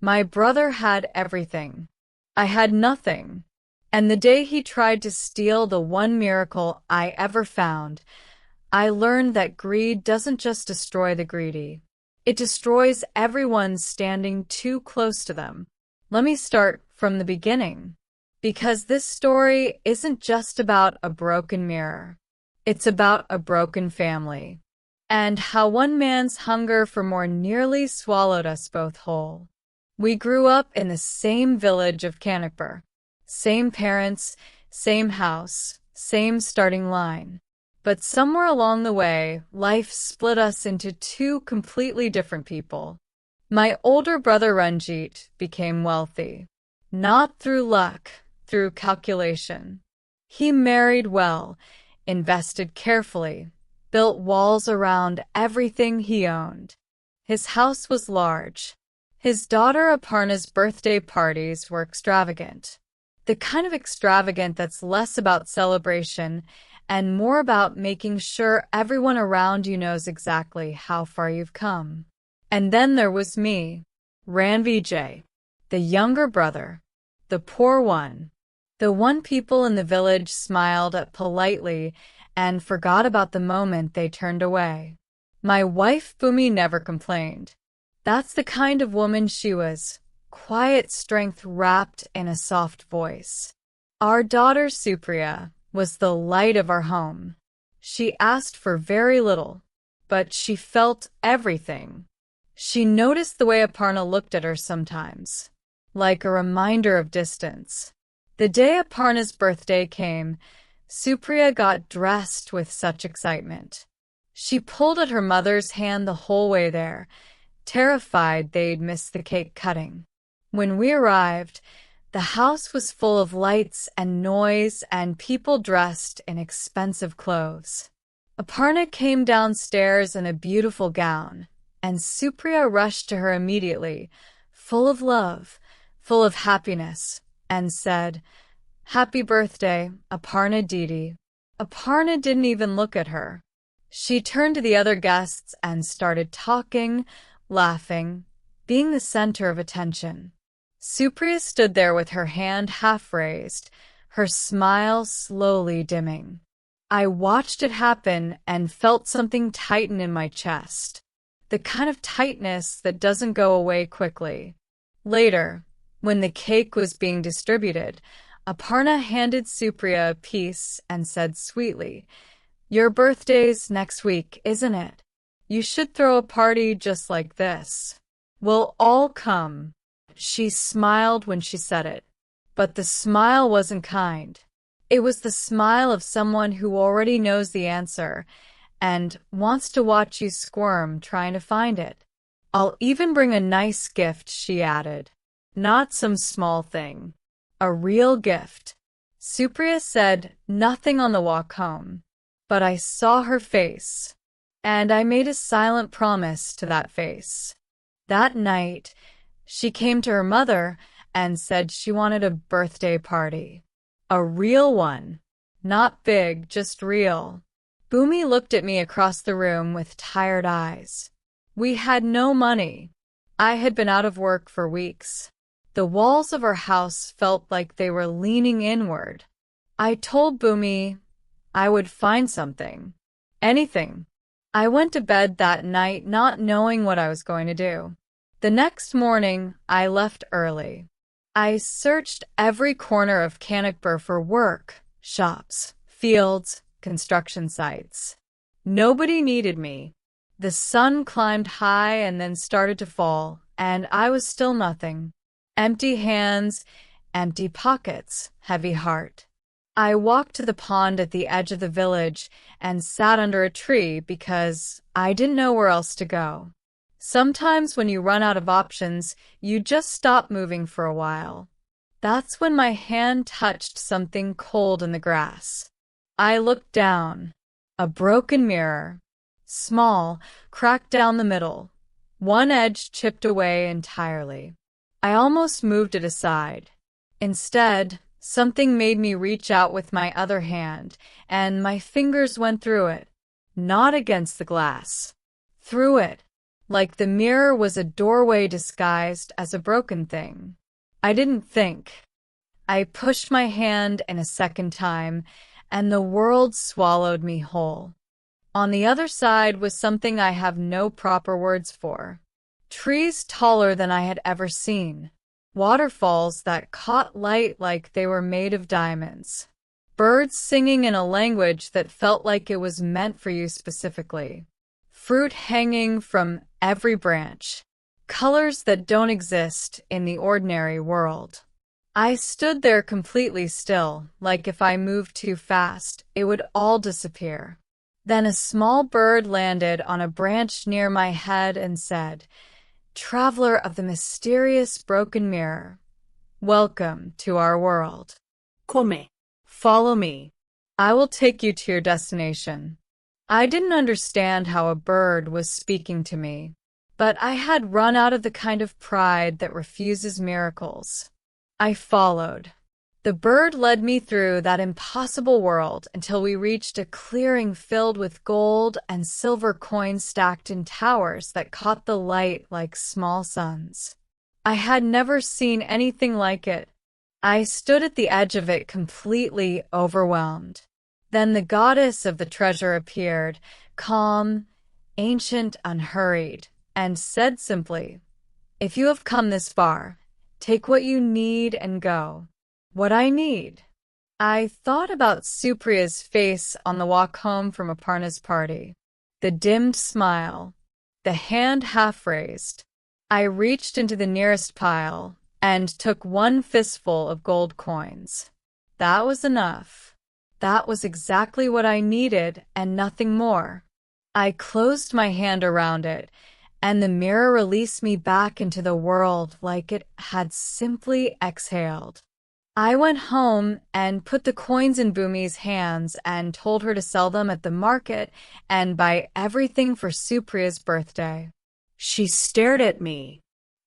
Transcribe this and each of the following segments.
My brother had everything. I had nothing. And the day he tried to steal the one miracle I ever found, I learned that greed doesn't just destroy the greedy. It destroys everyone standing too close to them. Let me start from the beginning. Because this story isn't just about a broken mirror. It's about a broken family. And how one man's hunger for more nearly swallowed us both whole. We grew up in the same village of Cannockbur. Same parents, same house, same starting line. But somewhere along the way, life split us into two completely different people. My older brother Ranjit became wealthy. Not through luck, through calculation. He married well, invested carefully, built walls around everything he owned. His house was large. His daughter Aparna's birthday parties were extravagant. The kind of extravagant that's less about celebration and more about making sure everyone around you knows exactly how far you've come. And then there was me, Ranvijay, the younger brother, the poor one, the one people in the village smiled at politely and forgot about the moment they turned away. My wife Bhumi never complained. That's the kind of woman she was, quiet strength wrapped in a soft voice. Our daughter Supriya was the light of our home. She asked for very little, but she felt everything. She noticed the way Aparna looked at her sometimes, like a reminder of distance. The day Aparna's birthday came, Supriya got dressed with such excitement. She pulled at her mother's hand the whole way there, terrified they'd miss the cake cutting. When we arrived, the house was full of lights and noise and people dressed in expensive clothes. Aparna came downstairs in a beautiful gown, and Supriya rushed to her immediately, full of love, full of happiness, and said, "Happy birthday, Aparna Didi." Aparna didn't even look at her. She turned to the other guests and started talking, laughing, being the center of attention. Supriya stood there with her hand half raised, her smile slowly dimming. I watched it happen and felt something tighten in my chest. The kind of tightness that doesn't go away quickly. Later, when the cake was being distributed, Aparna handed Supriya a piece and said sweetly, "Your birthday's next week, isn't it? You should throw a party just like this. We'll all come." She smiled when she said it, but the smile wasn't kind. It was the smile of someone who already knows the answer and wants to watch you squirm trying to find it. "I'll even bring a nice gift," she added. "Not some small thing. A real gift." Supriya said nothing on the walk home, but I saw her face, and I made a silent promise to that face. That night, she came to her mother and said she wanted a birthday party. A real one. Not big, just real. Bhumi looked at me across the room with tired eyes. We had no money. I had been out of work for weeks. The walls of our house felt like they were leaning inward. I told Bhumi I would find something. Anything. I went to bed that night not knowing what I was going to do. The next morning, I left early. I searched every corner of Cannockbur for work, shops, fields, construction sites. Nobody needed me. The sun climbed high and then started to fall, and I was still nothing. Empty hands, empty pockets, heavy heart. I walked to the pond at the edge of the village and sat under a tree because I didn't know where else to go. Sometimes when you run out of options, you just stop moving for a while. That's when my hand touched something cold in the grass. I looked down. A broken mirror. Small, cracked down the middle. One edge chipped away entirely. I almost moved it aside. Instead, something made me reach out with my other hand, and my fingers went through it. Not against the glass. Through it. like the mirror was a doorway disguised as a broken thing. I didn't think. I pushed my hand in a second time, and the world swallowed me whole. On the other side was something I have no proper words for. Trees taller than I had ever seen. Waterfalls that caught light like they were made of diamonds. Birds singing in a language that felt like it was meant for you specifically. Fruit hanging from every branch. Colors that don't exist in the ordinary world. I stood there completely still, like if I moved too fast, it would all disappear. Then a small bird landed on a branch near my head and said, "Traveler of the mysterious broken mirror, welcome to our world. Come. Follow me. I will take you to your destination." I didn't understand how a bird was speaking to me, but I had run out of the kind of pride that refuses miracles. I followed. The bird led me through that impossible world until we reached a clearing filled with gold and silver coins stacked in towers that caught the light like small suns. I had never seen anything like it. I stood at the edge of it completely overwhelmed. Then the goddess of the treasure appeared, calm, ancient, unhurried, and said simply, "If you have come this far, take what you need and go." What I need? I thought about Supriya's face on the walk home from Aparna's party. The dimmed smile, the hand half raised. I reached into the nearest pile and took one fistful of gold coins. That was enough. That was exactly what I needed and nothing more. I closed my hand around it, and the mirror released me back into the world like it had simply exhaled. I went home and put the coins in Bhumi's hands and told her to sell them at the market and buy everything for Supriya's birthday. She stared at me.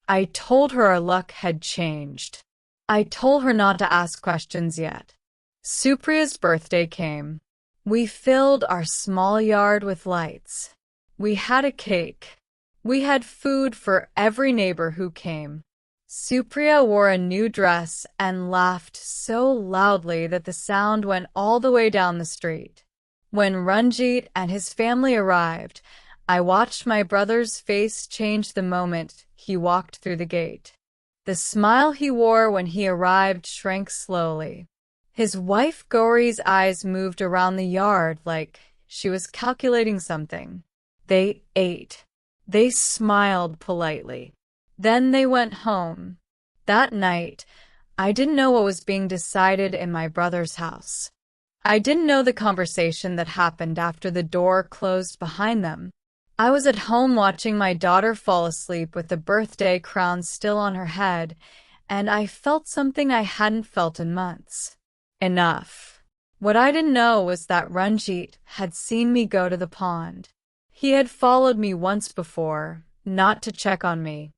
I told her our luck had changed. I told her not to ask questions yet. Supriya's birthday came. We filled our small yard with lights. We had a cake. We had food for every neighbor who came. Supriya wore a new dress and laughed so loudly that the sound went all the way down the street. When Ranjit and his family arrived, I watched my brother's face change the moment he walked through the gate. The smile he wore when he arrived shrank slowly. His wife Gauri's eyes moved around the yard like she was calculating something. They ate. They smiled politely. Then they went home. That night, I didn't know what was being decided in my brother's house. I didn't know the conversation that happened after the door closed behind them. I was at home watching my daughter fall asleep with the birthday crown still on her head, and I felt something I hadn't felt in months. Enough. What I didn't know was that Ranjit had seen me go to the pond. He had followed me once before, not to check on me,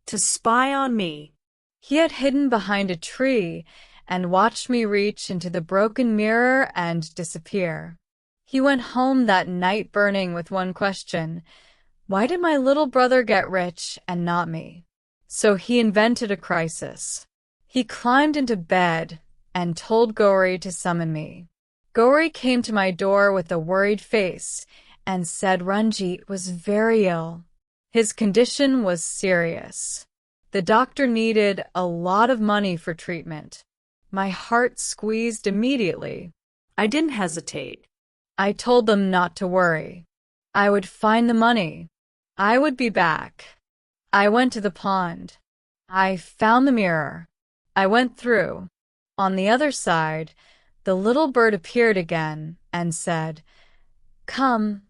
To spy on me. He had hidden behind a tree and watched me reach into the broken mirror and disappear. He went home that night burning with one question: why did my little brother get rich and not me? So he invented a crisis. He climbed into bed and told Gauri to summon me. Gauri came to my door with a worried face and said Ranjit was very ill. His condition was serious. The doctor needed a lot of money for treatment. My heart squeezed immediately. I didn't hesitate. I told them not to worry. I would find the money. I would be back. I went to the pond. I found the mirror. I went through. On the other side, the little bird appeared again and said, "Come,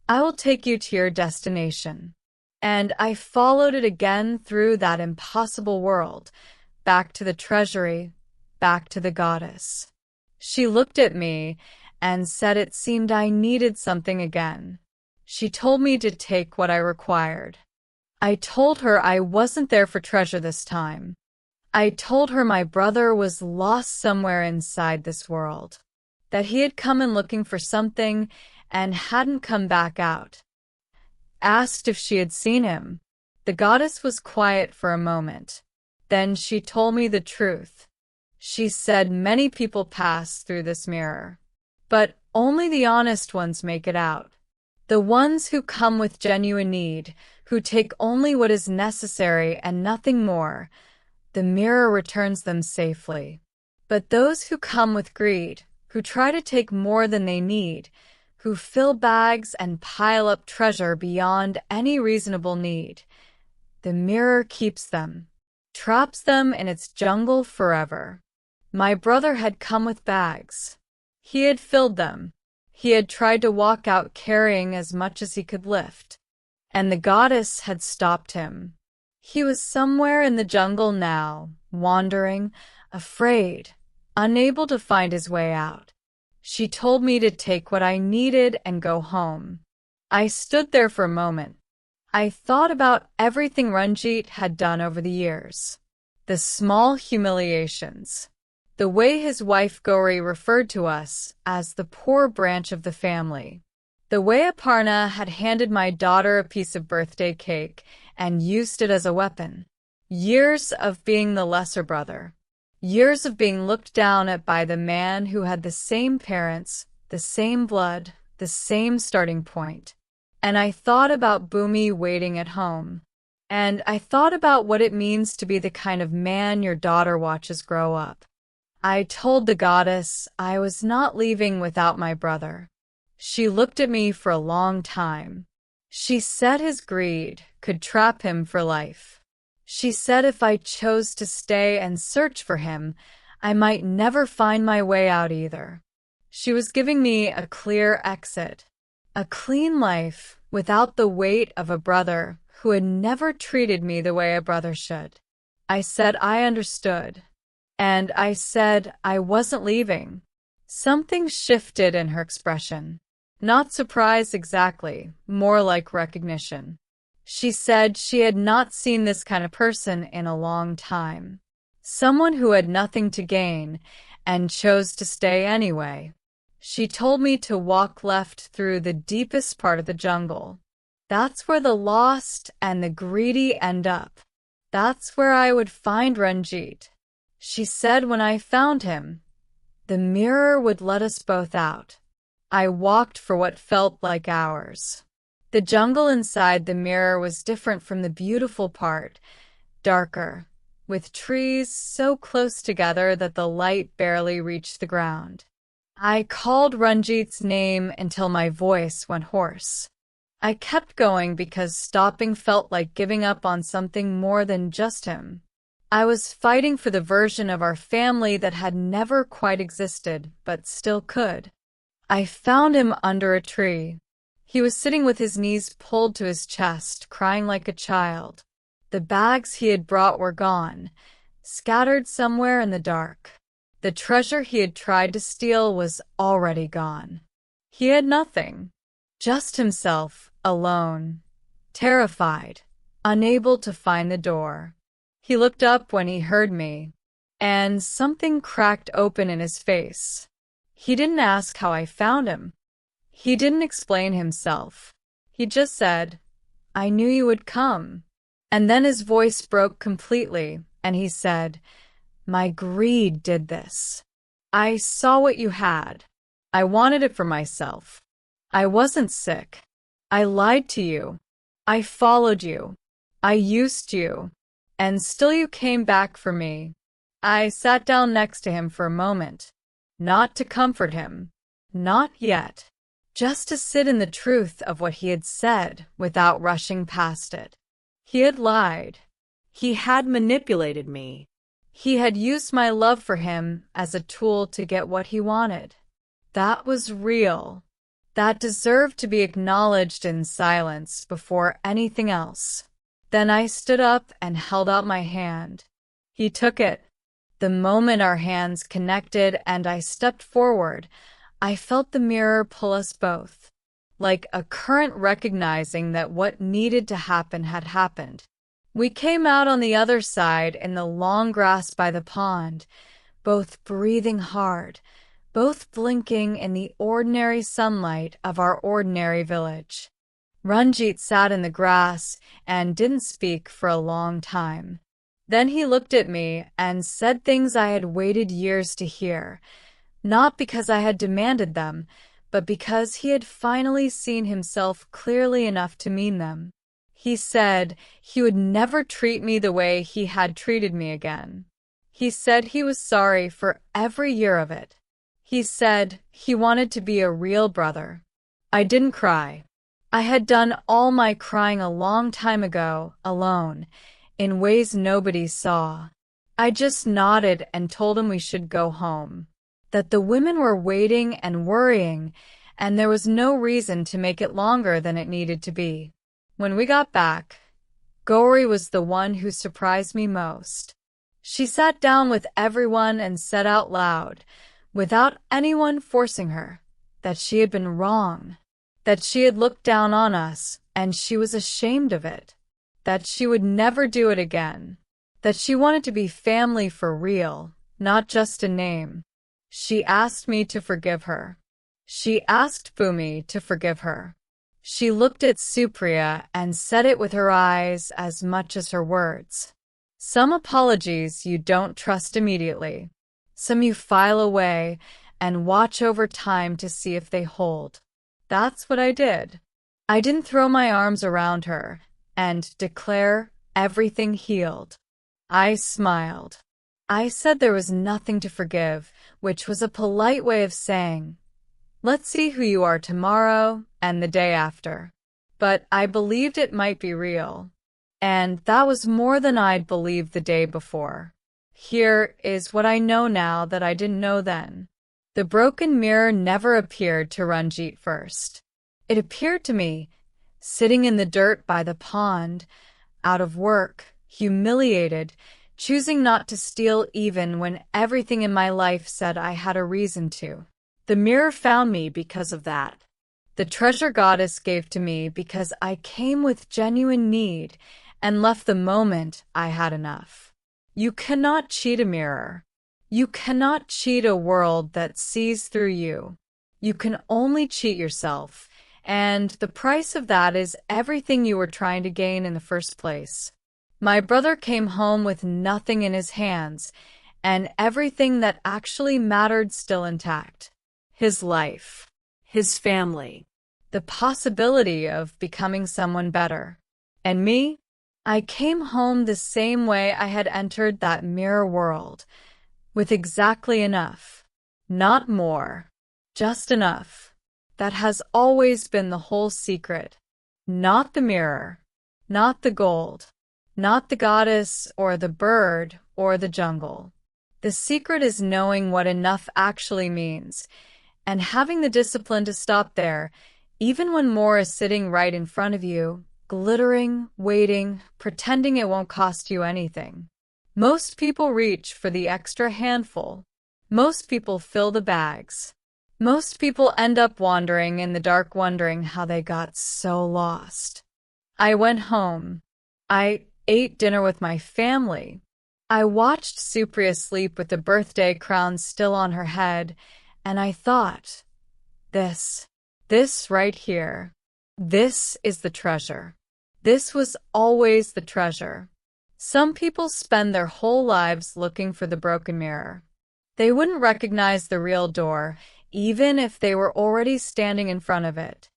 I will take you to your destination." And I followed it again through that impossible world, back to the treasury, back to the goddess. She looked at me and said it seemed I needed something again. She told me to take what I required. I told her I wasn't there for treasure this time. I told her my brother was lost somewhere inside this world, that he had come in looking for something and hadn't come back out. asked if she had seen him. The goddess was quiet for a moment. Then she told me the truth. She said many people pass through this mirror, but only the honest ones make it out. The ones who come with genuine need, who take only what is necessary and nothing more, the mirror returns them safely. But those who come with greed, who try to take more than they need, who fill bags and pile up treasure beyond any reasonable need, the mirror keeps them, traps them in its jungle forever. My brother had come with bags. He had filled them. He had tried to walk out carrying as much as he could lift. And the goddess had stopped him. He was somewhere in the jungle now, wandering, afraid, unable to find his way out. She told me to take what I needed and go home. I stood there for a moment. I thought about everything Ranjit had done over the years. The small humiliations. The way his wife Gauri referred to us as the poor branch of the family. The way Aparna had handed my daughter a piece of birthday cake and used it as a weapon. Years of being the lesser brother. Years of being looked down at by the man who had the same parents, the same blood, the same starting point. And I thought about Bhumi waiting at home. And I thought about what it means to be the kind of man your daughter watches grow up. I told the goddess I was not leaving without my brother. She looked at me for a long time. She said his greed could trap him for life. She said if I chose to stay and search for him, I might never find my way out either. She was giving me a clear exit, a clean life without the weight of a brother who had never treated me the way a brother should. I said I understood. And I said I wasn't leaving. Something shifted in her expression. Not surprise exactly, more like recognition. She said she had not seen this kind of person in a long time. Someone who had nothing to gain and chose to stay anyway. She told me to walk left through the deepest part of the jungle. That's where the lost and the greedy end up. That's where I would find Ranjit. She said when I found him, the mirror would let us both out. I walked for what felt like hours. The jungle inside the mirror was different from the beautiful part, darker, with trees so close together that the light barely reached the ground. I called Ranjit's name until my voice went hoarse. I kept going because stopping felt like giving up on something more than just him. I was fighting for the version of our family that had never quite existed, but still could. I found him under a tree. He was sitting with his knees pulled to his chest, crying like a child. The bags he had brought were gone, scattered somewhere in the dark. The treasure he had tried to steal was already gone. He had nothing. Just himself, alone, terrified, unable to find the door. He looked up when he heard me, and something cracked open in his face. He didn't ask how I found him. He didn't explain himself. He just said, "I knew you would come." And then his voice broke completely, and he said, "My greed did this. I saw what you had. I wanted it for myself. I wasn't sick. I lied to you. I followed you. I used you. And still you came back for me." I sat down next to him for a moment. Not to comfort him. Not yet. Just to sit in the truth of what he had said without rushing past it. He had lied. He had manipulated me. He had used my love for him as a tool to get what he wanted. That was real. That deserved to be acknowledged in silence before anything else. Then I stood up and held out my hand. He took it. The moment our hands connected and I stepped forward, I felt the mirror pull us both, like a current recognizing that what needed to happen had happened. We came out on the other side in the long grass by the pond, both breathing hard, both blinking in the ordinary sunlight of our ordinary village. Ranjit sat in the grass and didn't speak for a long time. Then he looked at me and said things I had waited years to hear, not because I had demanded them, but because he had finally seen himself clearly enough to mean them. He said he would never treat me the way he had treated me again. He said he was sorry for every year of it. He said he wanted to be a real brother. I didn't cry. I had done all my crying a long time ago, alone, in ways nobody saw. I just nodded and told him we should go home, that the women were waiting and worrying, and there was no reason to make it longer than it needed to be. When we got back, Gauri was the one who surprised me most. She sat down with everyone and said out loud, without anyone forcing her, that she had been wrong, that she had looked down on us and she was ashamed of it, that she would never do it again, that she wanted to be family for real, not just a name. She asked me to forgive her. She asked Bhumi to forgive her. She looked at Supriya and said it with her eyes as much as her words. Some apologies you don't trust immediately. Some you file away and watch over time to see if they hold. That's what I did. I didn't throw my arms around her and declare everything healed. I smiled. I said there was nothing to forgive, which was a polite way of saying, let's see who you are tomorrow and the day after. But I believed it might be real. And that was more than I'd believed the day before. Here is what I know now that I didn't know then. The broken mirror never appeared to Ranjit first. It appeared to me, sitting in the dirt by the pond, out of work, humiliated, choosing not to steal even when everything in my life said I had a reason to. The mirror found me because of that. The treasure goddess gave to me because I came with genuine need and left the moment I had enough. You cannot cheat a mirror. You cannot cheat a world that sees through you. You can only cheat yourself, and the price of that is everything you were trying to gain in the first place. My brother came home with nothing in his hands, and everything that actually mattered still intact. His life, his family, the possibility of becoming someone better. And me? I came home the same way I had entered that mirror world, with exactly enough. Not more. Just enough. That has always been the whole secret. Not the mirror. Not the gold. Not the goddess or the bird or the jungle. The secret is knowing what enough actually means, and having the discipline to stop there, even when more is sitting right in front of you, glittering, waiting, pretending it won't cost you anything. Most people reach for the extra handful. Most people fill the bags. Most people end up wandering in the dark, wondering how they got so lost. I went home. I ate dinner with my family. I watched Supriya sleep with the birthday crown still on her head, and I thought, this right here, this is the treasure. This was always the treasure. Some people spend their whole lives looking for the broken mirror. They wouldn't recognize the real door, even if they were already standing in front of it.